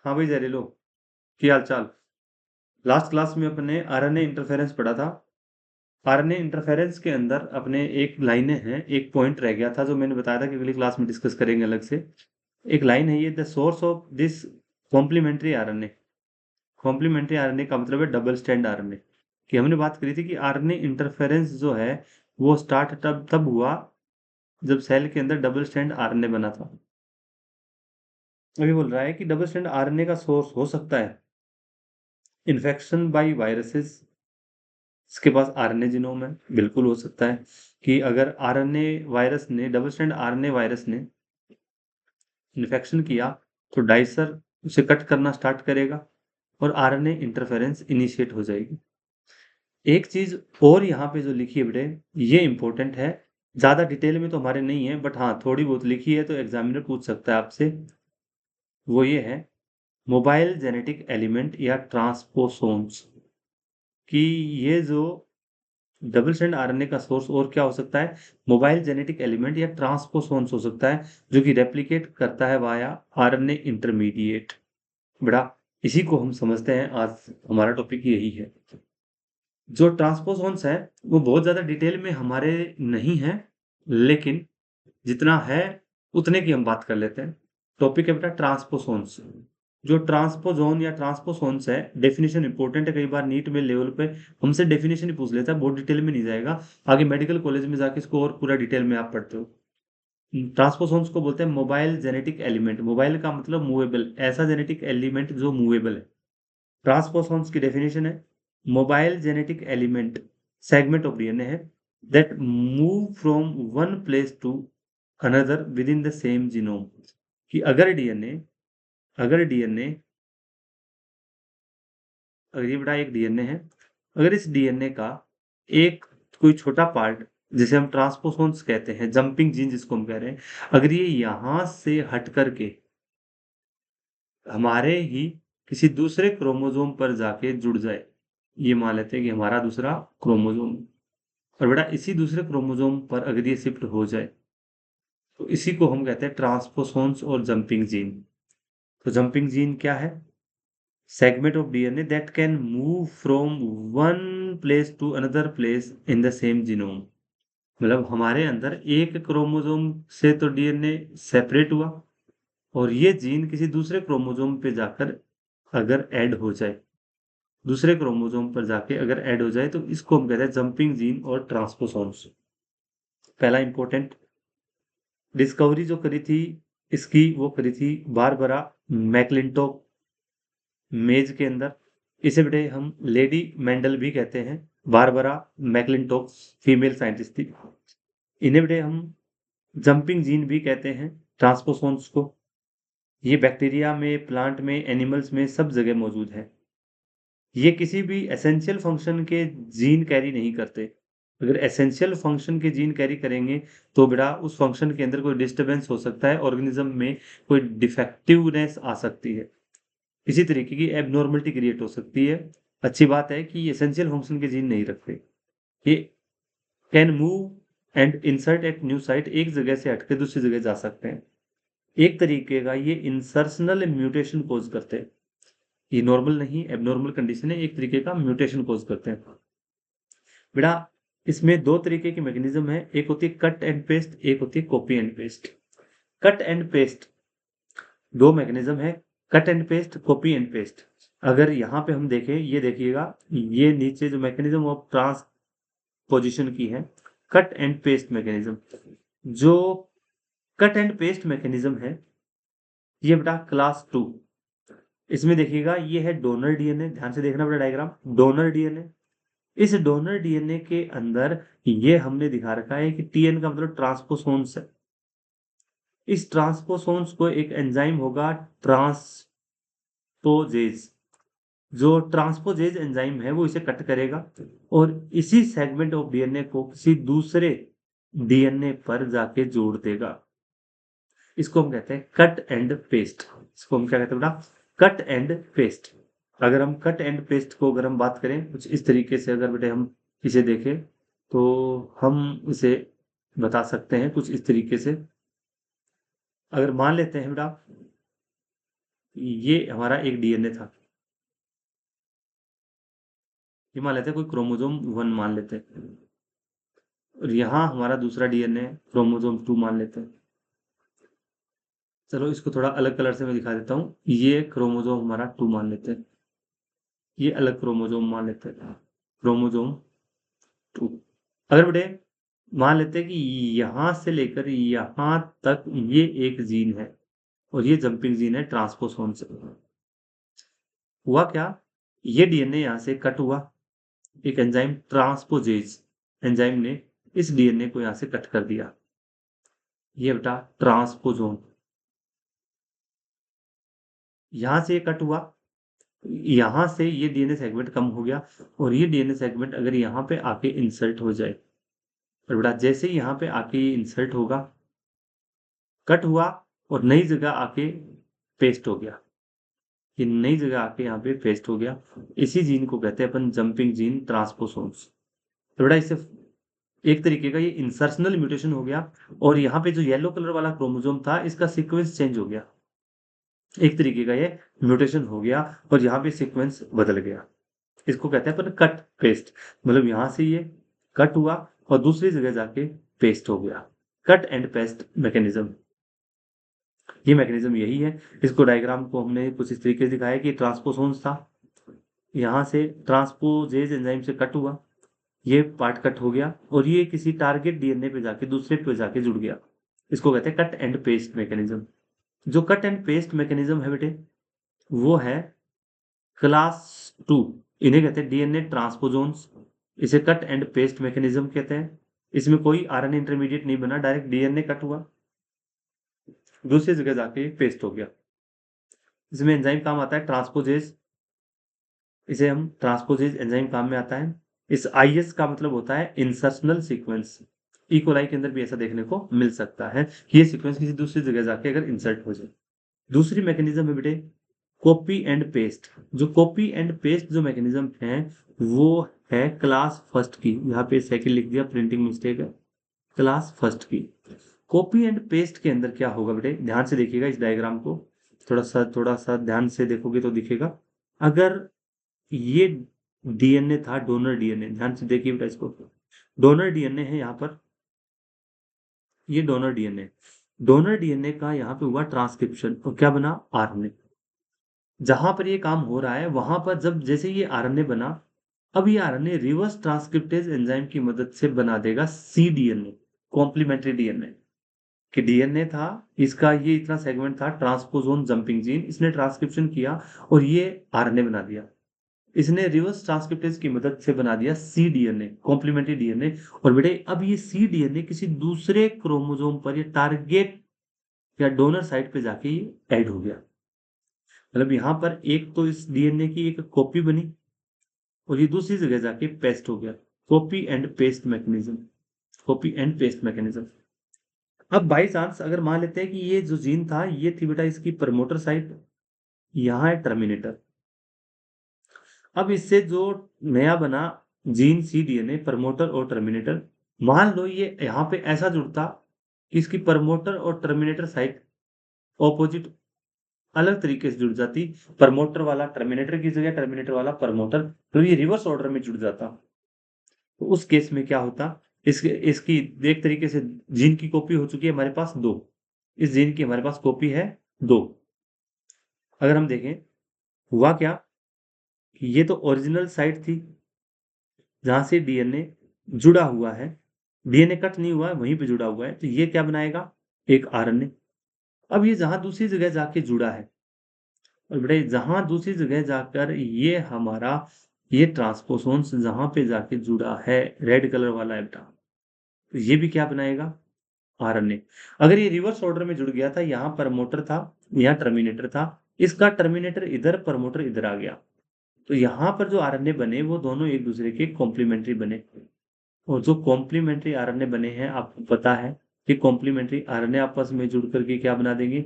हाँ भाई जहरीलो, की हाल चाल। लास्ट क्लास में अपने आरएनए इंटरफेरेंस पढ़ा था। आरएनए इंटरफेरेंस के अंदर अपने एक लाइनें हैं, एक पॉइंट रह गया था जो मैंने बताया था कि अगली क्लास में डिस्कस करेंगे अलग से। एक लाइन है ये, the source of this complementary RNA. Complementary RNA का मतलब है डबल स्टैंड आरएनए। कि हमने बात करी थी कि आरएनए इंटरफेरेंस जो है वो स्टार्ट तब तब हुआ जब सेल के अंदर डबल स्टैंड आरएनए बना था। अभी बोल रहा है कि डबल स्टैंड आरएनए का सोर्स हो सकता है इन्फेक्शन बाय वायरसेस। इसके पास आरएनए जीनोम है, बिल्कुल हो सकता है कि अगर आरएनए वायरस ने, डबल स्टैंड आरएनए वायरस ने इन्फेक्शन किया तो डाइसर उसे कट करना स्टार्ट करेगा और आरएनए इंटरफेरेंस इनिशिएट हो जाएगी। एक चीज और यहाँ पे जो लिखी है बेटे, ये इंपॉर्टेंट है। ज्यादा डिटेल में तो हमारे नहीं है, बट हाँ थोड़ी बहुत लिखी है तो एग्जामिनर पूछ सकता है आपसे। वो ये है, मोबाइल जेनेटिक एलिमेंट या ट्रांसपोसोम्स कि ये जो डबल स्टैंड आरएनए का सोर्स और क्या हो सकता है, मोबाइल जेनेटिक एलिमेंट या ट्रांसपोसोन्स हो सकता है जो कि रेप्लिकेट करता है वाया आरएनए इंटरमीडिएट। बड़ा इसी को हम समझते हैं, आज हमारा टॉपिक यही है। जो ट्रांसपोसोन्स है वो बहुत ज्यादा डिटेल में हमारे नहीं है, लेकिन जितना है उतने की हम बात कर लेते हैं। टॉपिक है बेटा ट्रांसपोसोन्स। जो ट्रांसपोजोन या ट्रांसपोसोन्स है, डेफिनेशन इंपॉर्टेंट है, कई बार नीट में लेवल पे हमसे डेफिनेशन ही पूछ लेता है, बहुत डिटेल में नहीं जाएगा। आगे मेडिकल कॉलेज में जाके इसको और पूरा डिटेल में आप पढ़ते हो। ट्रांसपोसोन्स को बोलते हैं मोबाइल जेनेटिक एलिमेंट। मोबाइल का मतलब मूवेबल, ऐसा जेनेटिक एलिमेंट जो मूवेबल है। ट्रांसपोसोन्स की डेफिनेशन है, mobile genetic element segment of DNA है that move from one place to another within the same genome. कि अगर डीएनए अगर ये बड़ा एक डीएनए है, अगर इस डीएनए का एक कोई छोटा पार्ट, जिसे हम ट्रांसपोसोन्स कहते हैं, जंपिंग जीन जिसको हम कह रहे हैं, अगर ये यहां से हट करके हमारे ही किसी दूसरे क्रोमोसोम पर जाके जुड़ जाए, ये मान लेते हैं कि हमारा दूसरा क्रोमोसोम, और बेटा इसी दूसरे क्रोमोसोम पर अगर ये शिफ्ट हो जाए तो इसी को हम कहते हैं ट्रांसपोसोन्स और जंपिंग जीन। तो जंपिंग जीन क्या है, segment of DNA that can move from one place to another place in the same genome। मतलब हमारे अंदर एक क्रोमोसोम से तो डीएनए सेपरेट हुआ और ये जीन किसी दूसरे क्रोमोसोम पे जाकर अगर ऐड हो जाए, दूसरे क्रोमोसोम पर जाके अगर ऐड हो जाए, तो इसको हम कहते हैं जंपिंग जीन और ट्रांसपोसोन्स। पहला इंपॉर्टेंट डिस्कवरी जो करी थी इसकी, वो करी थी बारबरा मैकलिंटोक मेज के अंदर। इसे बेटे हम लेडी मेंडल भी कहते हैं। बारबरा मैकलिंटोक फीमेल साइंटिस्ट थी। इन्हें बेटे हम जंपिंग जीन भी कहते हैं, ट्रांसपोसोन्स को। ये बैक्टीरिया में, प्लांट में, एनिमल्स में सब जगह मौजूद है। ये किसी भी एसेंशियल फंक्शन के जीन कैरी नहीं करते। अगर एसेंशियल फंक्शन के जीन कैरी करेंगे तो बेटा उस फंक्शन के अंदर कोई डिस्टरबेंस हो सकता है, ऑर्गेनिज्म में कोई डिफेक्टिवनेस आ सकती है, इसी तरीके की एबनॉर्मलिटी क्रिएट हो सकती है। अच्छी बात है कि ये एसेंशियल फंक्शन के जीन नहीं रखते। ये can move and insert at new site, एक जगह से हटके दूसरी जगह जा सकते हैं। एक तरीके का ये इंसर्शनल म्यूटेशन कोज करते हैं। ये नॉर्मल नहीं, एबनॉर्मल कंडीशन है, एक तरीके का म्यूटेशन कोज करते हैं। बेटा इसमें दो तरीके की मैकेनिज्म है, एक होती है कट एंड पेस्ट, एक होती है copy and paste. Cut and paste दो मैकेनिज्म है, cut and paste, copy and paste. अगर यहाँ पे हम देखें, ये देखिएगा, ये नीचे जो मैकेनिज्म ऑफ ट्रांसपोजिशन की है, कट एंड पेस्ट मैकेनिज्म। जो कट एंड पेस्ट मैकेनिज्म है ये बेटा क्लास 2। इसमें देखिएगा ये है डोनर डीएनए, ध्यान से देखना बेटा डायग्राम, डोनर डीएनए। इस डोनर डीएनए के अंदर ये हमने दिखा रखा है कि टीएन का मतलब ट्रांसपोसोन्स है। इस ट्रांसपोसोन्स को एक एंजाइम होगा ट्रांसपोजेज, जो ट्रांसपोजेज एंजाइम है वो इसे कट करेगा और इसी सेगमेंट ऑफ डीएनए को किसी दूसरे डीएनए पर जाके जोड़ देगा। इसको हम कहते हैं कट एंड पेस्ट। इसको हम क्या कहते हैं बेटा, कट एंड पेस्ट। अगर हम कट एंड पेस्ट को अगर हम बात करें कुछ इस तरीके से, अगर बेटे हम इसे देखें तो हम इसे बता सकते हैं कुछ इस तरीके से। अगर मान लेते हैं बेटा ये हमारा एक डीएनए था, ये मान लेते हैं कोई क्रोमोसोम 1 मान लेते हैं, और यहाँ हमारा दूसरा डीएनए क्रोमोसोम 2 मान लेते हैं। चलो इसको थोड़ा अलग कलर से मैं दिखा देता हूँ, ये क्रोमोसोम हमारा 2 मान लेते हैं, ये अलग क्रोमोसोम मान लेते हैं, क्रोमोसोम 2। अगर बेटे मान लेते हैं कि यहाँ से लेकर यहाँ तक ये एक जीन है, और ये जंपिंग जीन है ट्रांसपोसोम से। हुआ क्या, ये डीएनए यहाँ से कट हुआ, एक एंजाइम ट्रांसपोजेज एंजाइम ने इस डीएनए को यहाँ से कट कर दिया, ये बेटा ट्रांसपोसोम। यहाँ से ये कट हुआ, यहाँ से ये डीएनए सेगमेंट कम हो गया, और ये डीएनए सेगमेंट अगर यहाँ पे आके इंसर्ट हो जाए, और बेटा जैसे ही यहाँ पे आके ये इंसर्ट होगा, कट हुआ और नई जगह आके पेस्ट हो गया, ये नई जगह आके यहाँ पे पेस्ट हो गया, इसी जीन को कहते हैं अपन जंपिंग जीन ट्रांसपोसोम्स। तो बेटा इससे एक तरीके का ये इंसर्शनल म्यूटेशन हो गया, और यहाँ पे जो येलो कलर वाला क्रोमोसोम था इसका सीक्वेंस चेंज हो गया, एक तरीके का ये म्यूटेशन हो गया, और यहाँ पे सीक्वेंस बदल गया। इसको कहते हैं अपन कट पेस्ट, मतलब यहाँ से ये कट हुआ और दूसरी जगह जाके पेस्ट हो गया, कट एंड पेस्ट मैकेनिज्म। ये मैकेनिज्म यही है। इसको डायग्राम को हमने कुछ इस तरीके से दिखाया कि ट्रांसपोसोन्स था, यहाँ से ट्रांसपोजेज एंजाइम से कट हुआ, ये पार्ट कट हो गया और ये किसी टारगेट डीएनए पे जाके दूसरे पे जाके जुड़ गया, इसको कहते हैं कट एंड पेस्ट मैकेनिज्म। जो कट एंड पेस्ट मैकेनिज्म है बेटे वो है क्लास 2, इन्हें कहते हैं डीएनए ट्रांसपोजोन्स, इसे कट एंड पेस्ट मैकेनिज्म कहते हैं। इसमें कोई आरएनए इंटरमीडिएट नहीं बना, डायरेक्ट डीएनए कट हुआ, दूसरी जगह जाके पेस्ट हो गया। इसमें एंजाइम काम आता है ट्रांसपोजेज, इसे हम ट्रांसपोजेज एंजाइम काम में आता है। इस आईएस का मतलब होता है इंसर्शनल सीक्वेंस। ई कोलाई के अंदर भी ऐसा देखने को मिल सकता है कि ये सीक्वेंस किसी दूसरी जगह जाके अगर इंसर्ट हो जाए। दूसरी मैकेनिज्म है बेटे कॉपी एंड पेस्ट। जो कॉपी एंड पेस्ट जो मैकेनिज्म है वो है क्लास फर्स्ट की, यहाँ पे सेकंड लिख दिया, प्रिंटिंग मिस्टेक है, क्लास फर्स्ट की। कॉपी एंड पेस्ट के अंदर क्या होगा बेटे, ध्यान से देखिएगा इस डायग्राम को, थोड़ा सा ध्यान से देखोगे तो दिखेगा। अगर ये डीएनए था डोनर डीएनए, ध्यान से देखिए बेटा इसको, डोनर डीएनए है यहाँ पर, ये डोनर डीएनए का यहाँ पे हुआ ट्रांसक्रिप्शन और क्या बना, आरएनए। जहां पर ये काम हो रहा है वहां पर जब जैसे ये आरएनए बना, अब ये आरएनए रिवर्स ट्रांसक्रिप्टेज एंजाइम की मदद से बना देगा सी डीएनए, कॉम्प्लीमेंट्री डीएनए। कि डीएनए था इसका, ये इतना सेगमेंट था ट्रांसपोजोन जंपिंग जीन, इसने ट्रांसक्रिप्शन किया और ये आरएनए बना दिया, इसने रिवर्स ट्रांसक्रिप्टेज की मदद से बना दिया सी डीएनए, कॉम्प्लीमेंट्री डीएनए। और बेटे अब ये सी डीएनए किसी दूसरे क्रोमोसोम पर, ये टारगेट या डोनर साइट पे जाके ऐड हो गया, मतलब यहाँ पर एक तो इस डीएनए की एक कॉपी बनी और ये दूसरी जगह जाके पेस्ट हो गया, copy and paste mechanism, copy and paste mechanism. अब बाई चांस अगर मान लेते हैं कि ये जो जीन था ये थी बेटा इसकी प्रमोटर साइट, यहाँ है टर्मिनेटर। अब इससे जो नया बना जीन सी डीएनए, प्रमोटर और टर्मिनेटर, मान लो ये यहाँ पे ऐसा जुड़ता कि इसकी प्रमोटर और टर्मिनेटर साइट ऑपोजिट अलग तरीके से जुड़ जाती, प्रमोटर वाला टर्मिनेटर की जगह, टर्मिनेटर वाला प्रमोटर, तो ये रिवर्स ऑर्डर में जुड़ जाता। तो उस केस में क्या होता, इसकी एक तरीके से जीन की कॉपी हो चुकी है हमारे पास 2, इस जीन की हमारे पास कॉपी है 2। अगर हम देखें हुआ क्या कि ये तो ओरिजिनल साइट थी जहां से डीएनए जुड़ा हुआ है, डीएनए कट नहीं हुआ है, वहीं पे जुड़ा हुआ है, तो ये क्या बनाएगा, एक आरएनए। अब ये जहां दूसरी जगह जाके जुड़ा है, और बेटा जहां दूसरी जगह जाकर ये हमारा ये ट्रांसपोसोन्स जहां पे जाके जुड़ा है, रेड कलर वाला है बेटा, तो ये भी क्या बनाएगा, आरएनए। अगर ये रिवर्स ऑर्डर में जुड़ गया था, यहाँ प्रमोटर था यहाँ टर्मिनेटर था, इसका टर्मिनेटर इधर प्रमोटर इधर आ गया, तो यहाँ पर जो आरएनए बने वो दोनों एक दूसरे के कॉम्प्लीमेंट्री बने। और जो कॉम्प्लीमेंट्री आरएनए बने हैं आपको पता है कि कॉम्प्लीमेंट्री आरएनए आपस में जुड़ करके क्या बना देंगे,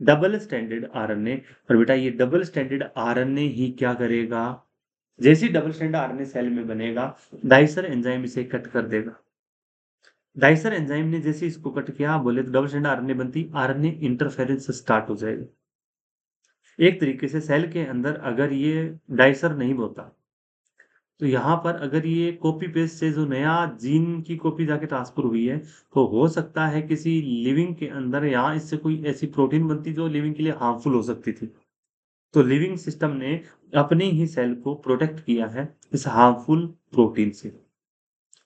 डबल स्टैंडर्ड आरएनए। और बेटा ये डबल स्टैंडर्ड आरएनए ही क्या करेगा, जैसे डबल स्टैंडर्ड आरएनए सेल में बनेगा, डाइसर एंजाइम इसे कट कर देगा। डाइसर एंजाइम ने जैसे इसको कट किया, बोले तो डबल स्टैंडर्ड आरएनए बनती, आरएनए इंटरफेरेंस स्टार्ट हो जाएगा। एक तरीके से सेल के अंदर अगर ये डाइसर नहीं होता, तो यहाँ पर अगर ये कॉपी पेस्ट से जो नया जीन की कॉपी जाके ट्रांसफर हुई है, तो हो सकता है किसी लिविंग के अंदर यहाँ इससे कोई ऐसी प्रोटीन बनती जो लिविंग के लिए हार्मफुल हो सकती थी। तो लिविंग सिस्टम ने अपने ही सेल को प्रोटेक्ट किया है इस हार्मफुल प्रोटीन से।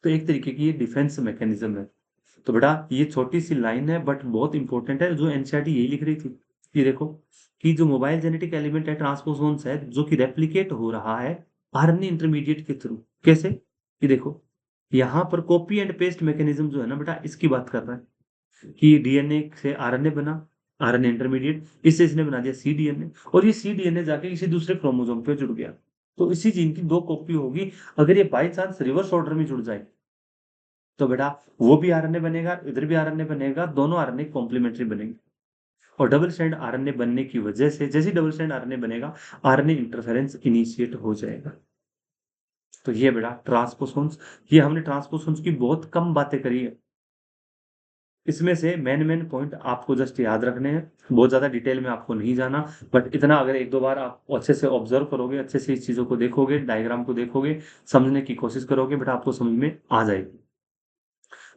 तो एक तरीके की ये डिफेंस मैकेनिज्म है। तो बेटा ये छोटी सी लाइन है बट बहुत इंपॉर्टेंट है, जो एनसीईआरटी यही लिख रही थी। ये देखो कि जो मोबाइल जेनेटिक एलिमेंट है ट्रांसपोसोन्स है जो कि रेप्लिकेट हो रहा है आरएनए इंटरमीडिएट के थ्रू। कैसे? ये देखो यहाँ पर कॉपी एंड पेस्ट मैकेनिज्म जो है ना बेटा, इसकी बात कर रहा है कि डीएनए से आरएनए बना, आरएनए इंटरमीडिएट, इससे इसने बना दिया सीडीएनए, और ये सीडीएनए जाके किसी दूसरे क्रोमोसोम पे जुड़ गया। तो इसी जीन की दो कॉपी होगी। अगर ये बाई चांस रिवर्स ऑर्डर में जुड़ जाए तो बेटा वो भी आरएनए बनेगा, इधर भी आरएनए बनेगा, दोनों आरएनए कॉम्प्लीमेंट्री बनेंगे। और डबल स्ट्रैंड आरएनए बनने की वजह से जैसे ही डबल स्ट्रैंड आरएनए बनेगा, आरएनए इंटरफेरेंस इनिशिएट हो जाएगा। तो ये बेटा ट्रांसपोसोन्स, ये हमने ट्रांसपोसोन्स की बहुत कम बातें करी है। इसमें से मेन मेन पॉइंट आपको जस्ट याद रखने हैं, बहुत ज्यादा डिटेल में आपको नहीं जाना। बट इतना अगर एक दो बार आप अच्छे से ऑब्जर्व करोगे, अच्छे से इस चीजों को देखोगे, डायग्राम को देखोगे, समझने की कोशिश करोगे, बेटा आपको समझ में आ जाएगी।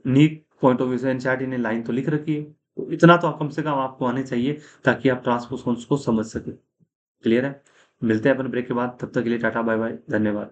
नीट पॉइंट ऑफ व्यू से एनसीईआरटी ने लाइन तो लिख रखी है, तो इतना तो कम से कम आपको आने चाहिए ताकि आप ट्रांसपोसोन्स को समझ सके। क्लियर है? मिलते हैं अपन ब्रेक के बाद, तब तक के लिए टाटा बाय बाय, धन्यवाद।